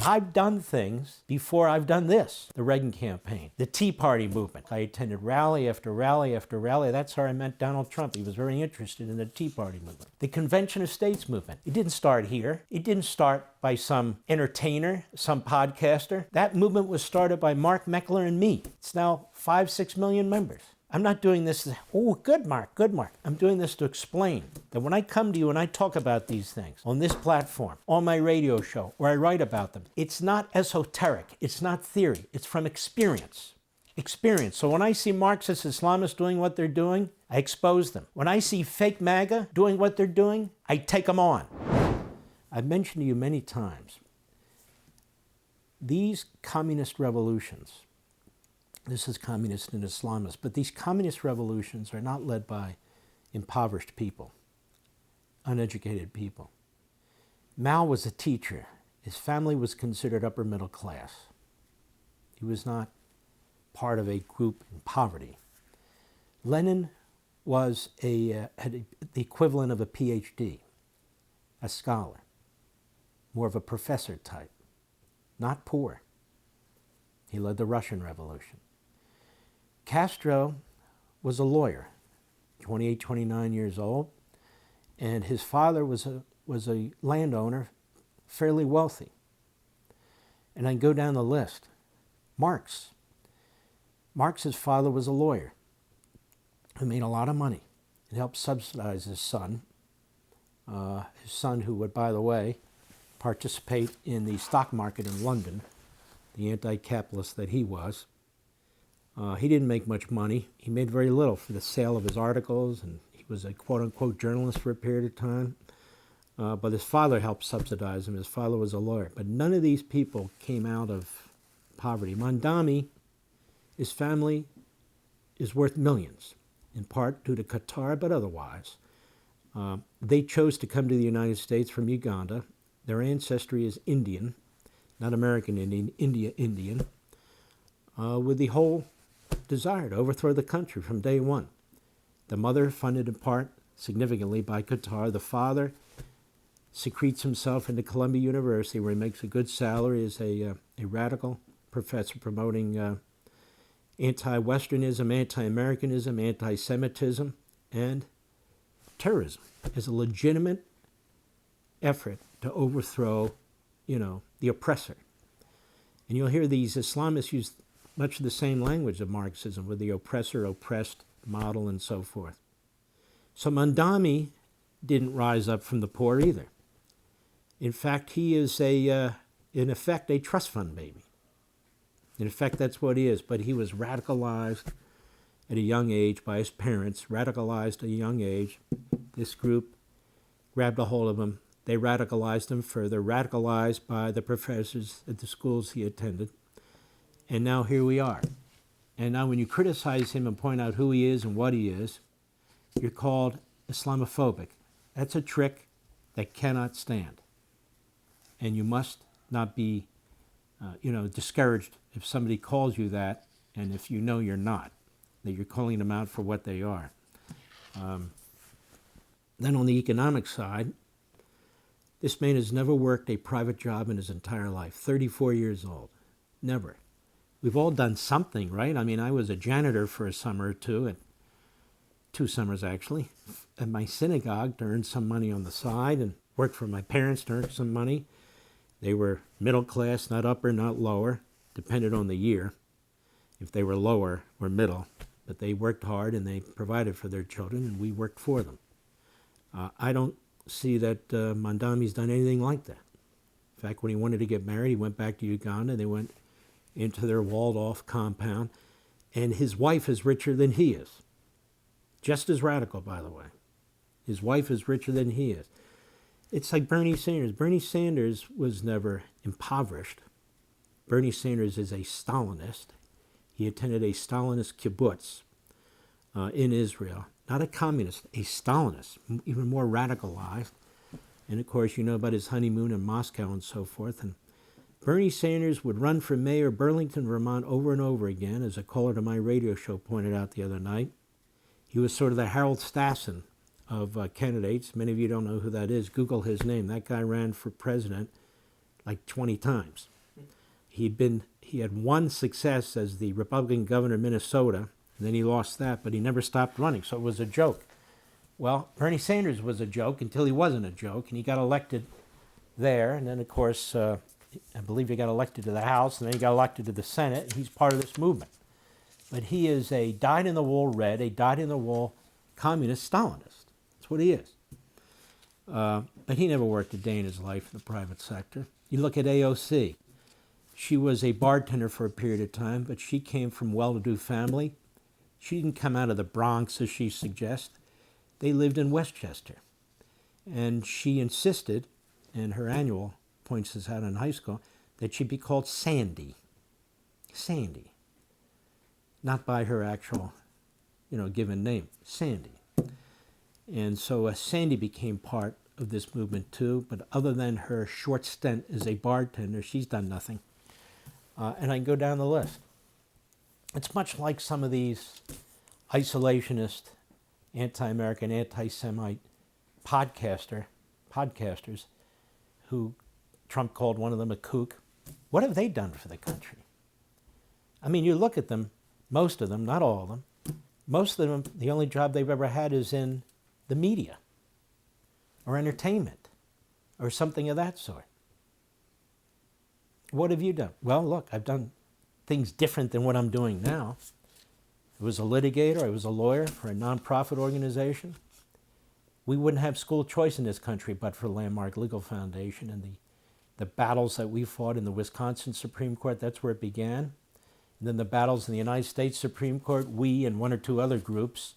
I've done things before I've done this. The Reagan campaign, the Tea Party movement. I attended rally after rally after rally. That's how I met Donald Trump. He was very interested in the Tea Party movement. The Convention of States movement. It didn't start here. It didn't start by some entertainer, some podcaster. That movement was started by Mark Meckler and me. It's now 5-6 million members. I'm not doing this, oh, good Mark, good Mark. I'm doing this to explain that when I come to you and I talk about these things on this platform, on my radio show, where I write about them, it's not esoteric, it's not theory, it's from experience. Experience. So when I see Marxist-Islamists doing what they're doing, I expose them. When I see fake MAGA doing what they're doing, I take them on. I've mentioned to you many times, these communist revolutions, this is communist and Islamist, but these communist revolutions are not led by impoverished people, uneducated people. Mao was a teacher. His family was considered upper middle class. He was not part of a group in poverty. Lenin was had the equivalent of a PhD, a scholar, more of a professor type, not poor. He led the Russian Revolution. Castro was a lawyer, 28, 29 years old, and his father was a landowner, fairly wealthy. And I go down the list. Marx's father was a lawyer who made a lot of money and helped subsidize his son who would, by the way, participate in the stock market in London, the anti-capitalist that he was. He didn't make much money. He made very little for the sale of his articles, and he was a quote-unquote journalist for a period of time. But his father helped subsidize him. His father was a lawyer. But none of these people came out of poverty. Mondami, his family is worth millions, in part due to Qatar, but otherwise. They chose to come to the United States from Uganda. Their ancestry is Indian, not American Indian, Indian, with the whole desire to overthrow the country from day one. The mother, funded in part significantly by Qatar. The father secretes himself into Columbia University, where he makes a good salary as a radical professor promoting anti-Westernism, anti-Americanism, anti-Semitism, and terrorism as a legitimate effort to overthrow, the oppressor. And you'll hear these Islamists use much of the same language of Marxism, with the oppressor-oppressed model and so forth. So Mondami didn't rise up from the poor either. In fact, he is in effect, a trust fund baby. In effect, that's what he is. But he was radicalized at a young age by his parents, radicalized at a young age. This group grabbed a hold of him. They radicalized him further, radicalized by the professors at the schools he attended. And now here we are. And now when you criticize him and point out who he is and what he is, you're called Islamophobic. That's a trick that cannot stand. And you must not be, discouraged if somebody calls you that, and if you know you're not, that you're calling them out for what they are. Then on the economic side, this man has never worked a private job in his entire life, 34 years old, never. We've all done something, right? I mean, I was a janitor for a summer or two, 2 summers actually, at my synagogue to earn some money on the side, and worked for my parents to earn some money. They were middle class, not upper, not lower, depended on the year. If they were lower or middle, but they worked hard and they provided for their children, and we worked for them. I don't see that Mondami's done anything like that. In fact, when he wanted to get married, he went back to Uganda. They went into their walled-off compound, and his wife is richer than he is. Just as radical, by the way. His wife is richer than he is. It's like Bernie Sanders. Bernie Sanders was never impoverished. Bernie Sanders is a Stalinist. He attended a Stalinist kibbutz in Israel. Not a communist, a Stalinist, even more radicalized. And of course, you know about his honeymoon in Moscow and so forth. And Bernie Sanders would run for mayor of Burlington, Vermont over and over again, as a caller to my radio show pointed out the other night. He was sort of the Harold Stassen of candidates. Many of you don't know who that is. Google his name. That guy ran for president like 20 times. He had one success as the Republican governor of Minnesota, and then he lost that, but he never stopped running, so it was a joke. Well, Bernie Sanders was a joke until he wasn't a joke, and he got elected there, and then of course, I believe he got elected to the House, and then he got elected to the Senate, and he's part of this movement. But he is a dyed-in-the-wool red, a dyed-in-the-wool communist Stalinist. That's what he is. But he never worked a day in his life in the private sector. You look at AOC. She was a bartender for a period of time, but she came from well-to-do family. She didn't come out of the Bronx, as she suggests. They lived in Westchester. And she insisted, and her annual points this out in high school, that she be called Sandy. Sandy. Not by her actual, given name, Sandy. And so Sandy became part of this movement too, but other than her short stint as a bartender, she's done nothing. And I can go down the list. It's much like some of these isolationist, anti-American, anti-Semite podcasters who Trump called one of them a kook. What have they done for the country? I mean, you look at them, most of them, not all of them, most of them, the only job they've ever had is in the media or entertainment or something of that sort. What have you done? Well, look, I've done things different than what I'm doing now. I was a litigator, I was a lawyer for a nonprofit organization. We wouldn't have school choice in this country but for Landmark Legal Foundation and the battles that we fought in the Wisconsin Supreme Court. That's where it began. And then the battles in the United States Supreme Court, we and one or two other groups.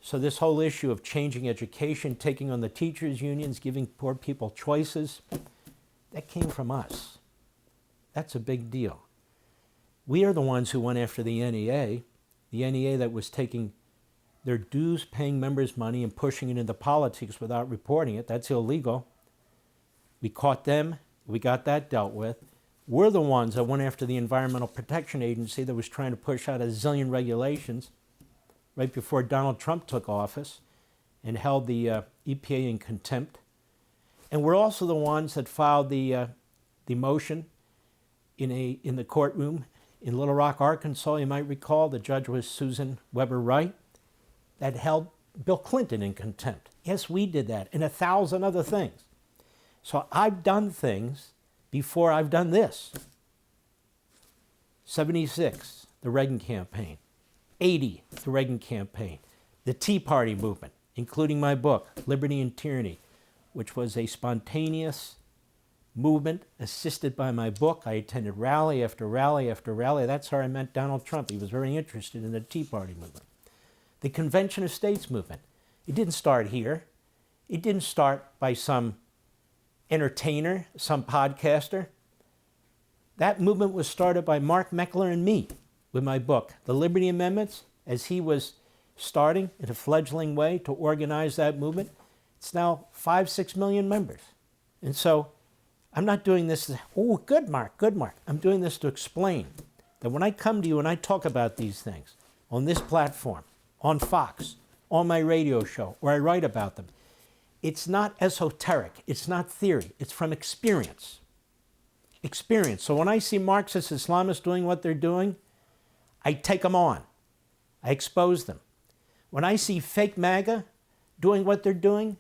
So this whole issue of changing education, taking on the teachers' unions, giving poor people choices, that came from us. That's a big deal. We are the ones who went after the NEA that was taking their dues-paying members' money and pushing it into politics without reporting it. That's illegal. We caught them. We got that dealt with. We're the ones that went after the Environmental Protection Agency that was trying to push out a zillion regulations right before Donald Trump took office and held the EPA in contempt. And we're also the ones that filed the motion in the courtroom in Little Rock, Arkansas. You might recall the judge was Susan Weber Wright, that held Bill Clinton in contempt. Yes, we did that, and 1,000 other things. So I've done things before I've done this. 76, the Reagan campaign. 80, the Reagan campaign. The Tea Party movement, including my book, Liberty and Tyranny, which was a spontaneous movement assisted by my book. I attended rally after rally after rally. That's how I met Donald Trump. He was very interested in the Tea Party movement. The Convention of States movement. It didn't start here. It didn't start by some entertainer, some podcaster. That movement was started by Mark Meckler and me with my book, The Liberty Amendments, as he was starting in a fledgling way to organize that movement. It's now 5-6 million members. And so I'm not doing this, oh, good Mark, good Mark. I'm doing this to explain that when I come to you and I talk about these things on this platform, on Fox, on my radio show, or I write about them, it's not esoteric, it's not theory, it's from experience. Experience. So when I see Marxist-Islamists doing what they're doing, I take them on. I expose them. When I see fake MAGA doing what they're doing,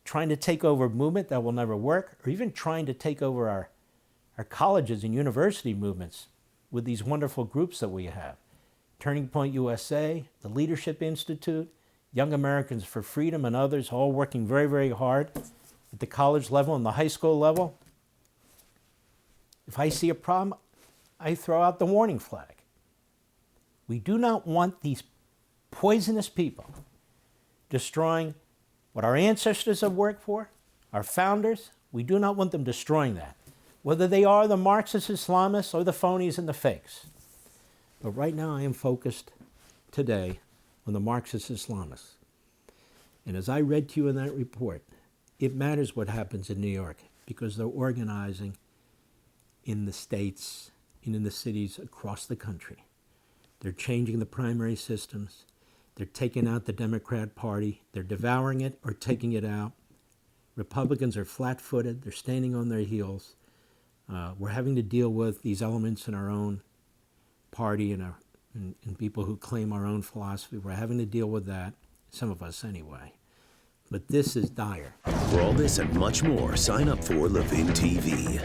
trying to take over a movement that will never work, or even trying to take over our colleges and university movements with these wonderful groups that we have. Turning Point USA, the Leadership Institute, Young Americans for Freedom, and others, all working very, very hard at the college level and the high school level. If I see a problem, I throw out the warning flag. We do not want these poisonous people destroying what our ancestors have worked for, our founders. We do not want them destroying that, whether they are the Marxist-Islamists or the phonies and the fakes. But right now I am focused today on the Marxist-Islamists. And as I read to you in that report, it matters what happens in New York because they're organizing in the states and in the cities across the country. They're changing the primary systems. They're taking out the Democrat Party. They're devouring it or taking it out. Republicans are flat-footed. They're standing on their heels. We're having to deal with these elements in our own party and people who claim our own philosophy. We're having to deal with that, some of us anyway. But this is dire. For all this and much more, sign up for Levin TV.